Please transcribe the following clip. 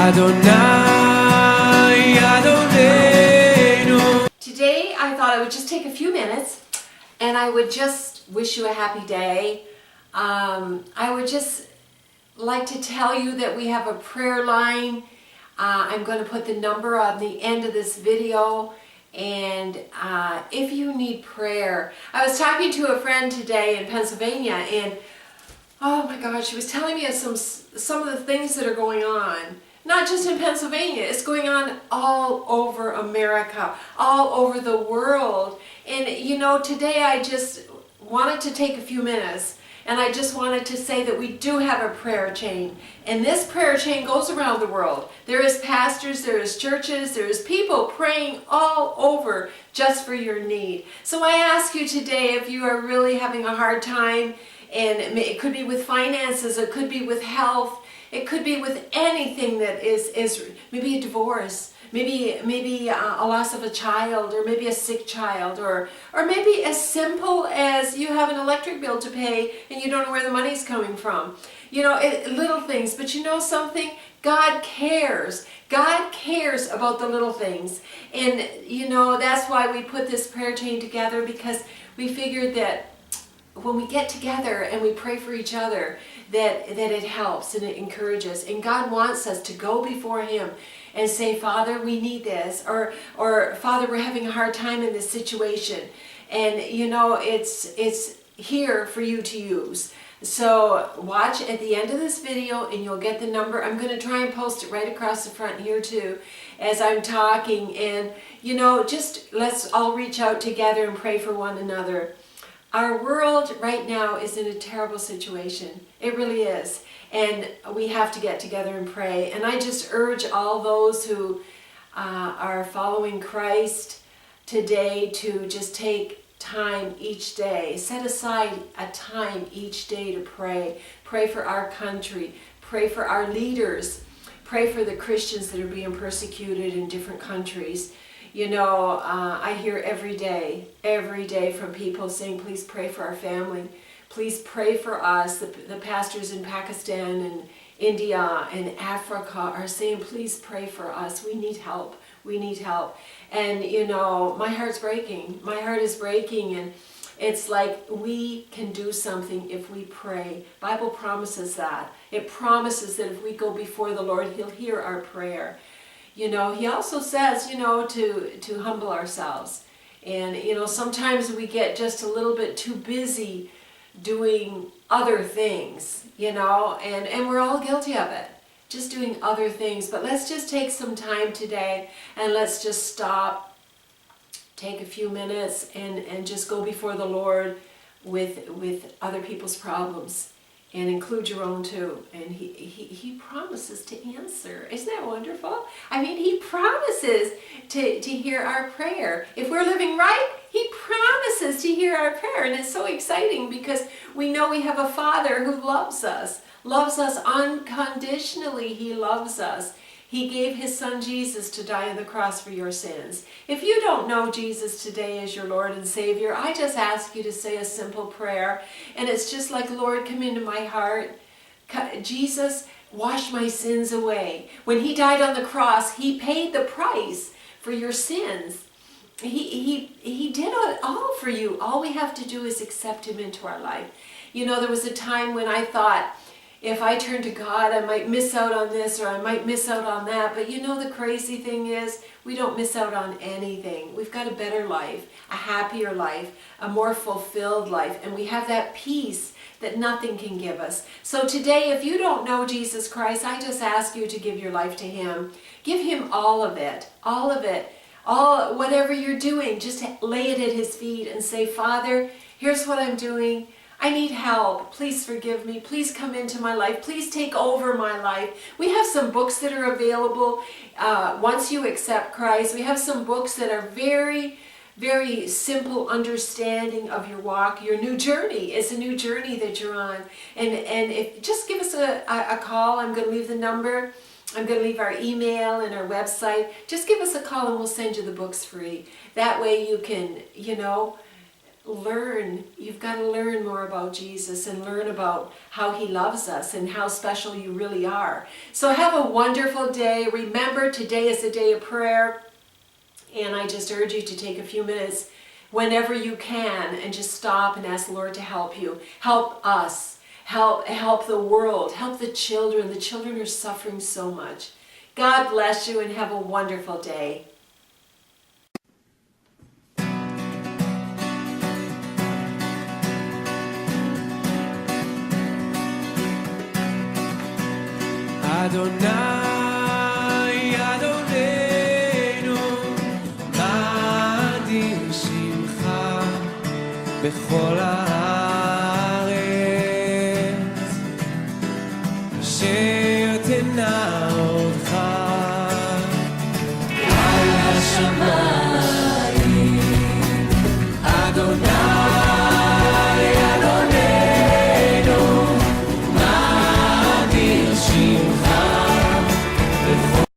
Today I thought I would just take a few minutes and I would just wish you a happy day. I would just like to tell you that we have a prayer line. I'm going to put the number on the end of this video, and if you need prayer. I was talking to a friend today in Pennsylvania, and oh my God, she was telling me of some of the things that are going on. Not just in Pennsylvania, it's going on all over America, all over the world. And you know, today I just wanted to take a few minutes, and I just wanted to say that we do have a prayer chain. And this prayer chain goes around the world. There is pastors, there is churches, there is people praying all over just for your need. So I ask you today, if you are really having a hard time, and it could be with finances, it could be with health, it could be with anything that is maybe a divorce, maybe a loss of a child, or maybe a sick child, or maybe as simple as you have an electric bill to pay and you don't know where the money's coming from. You know, little things, but you know something? God cares. God cares about the little things. And you know, that's why we put this prayer chain together, because we figured that when we get together and we pray for each other, that it helps and it encourages. And God wants us to go before Him and say, Father, we need this, or Father, we're having a hard time in this situation. And you know, it's here for you to use. So watch at the end of this video and you'll get the number. I'm going to try and post it right across the front here too as I'm talking. And you know, just let's all reach out together and pray for one another. Our world right now is in a terrible situation. It really is. And we have to get together and pray. And I just urge all those who are following Christ today to just take time each day. Set aside a time each day to pray. Pray for our country. Pray for our leaders. Pray for the Christians that are being persecuted in different countries. You know, I hear every day from people saying, please pray for our family. Please pray for us. The pastors in Pakistan and India and Africa are saying, please pray for us. We need help. We need help. And, you know, my heart's breaking. My heart is breaking. And it's like we can do something if we pray. Bible promises that. It promises that if we go before the Lord, He'll hear our prayer. You know, He also says, you know, to humble ourselves. And, you know, sometimes we get just a little bit too busy doing other things, you know, and we're all guilty of it, just doing other things. But let's just take some time today and let's just stop, take a few minutes and just go before the Lord with other people's problems. And include your own too. And he promises to answer. Isn't that wonderful? I mean, He promises to hear our prayer. If we're living right, He promises to hear our prayer. And it's so exciting because we know we have a Father who loves us unconditionally. He loves us. He gave His Son Jesus to die on the cross for your sins. If you don't know Jesus today as your Lord and Savior, I just ask you to say a simple prayer. And it's just like, Lord, come into my heart. Jesus, wash my sins away. When He died on the cross, He paid the price for your sins. He did it all for you. All we have to do is accept Him into our life. You know, there was a time when I thought, if I turn to God, I might miss out on this or I might miss out on that. But you know, the crazy thing is, we don't miss out on anything. We've got a better life, a happier life, a more fulfilled life. And we have that peace that nothing can give us. So today, if you don't know Jesus Christ, I just ask you to give your life to Him. Give Him all of it, all of it. Whatever you're doing, just lay it at His feet and say, Father, here's what I'm doing. I need help. Please forgive me. Please come into my life. Please take over my life. We have some books that are available once you accept Christ. We have some books that are very, very simple understanding of your walk, your new journey. It's a new journey that you're on. And just give us a call. I'm going to leave the number. I'm going to leave our email and our website. Just give us a call and we'll send you the books free. That way you can, you know, you've got to learn more about Jesus and learn about how he loves us and how special you really are. So have a wonderful day. Remember, today is a day of prayer, and I just urge you to take a few minutes whenever you can and just stop and ask the Lord to help you. Help us. Help the world. Help the children. The children are suffering so much. God bless you and have a wonderful day. Adonai, Adonenu, Adir Shimcha, Bechol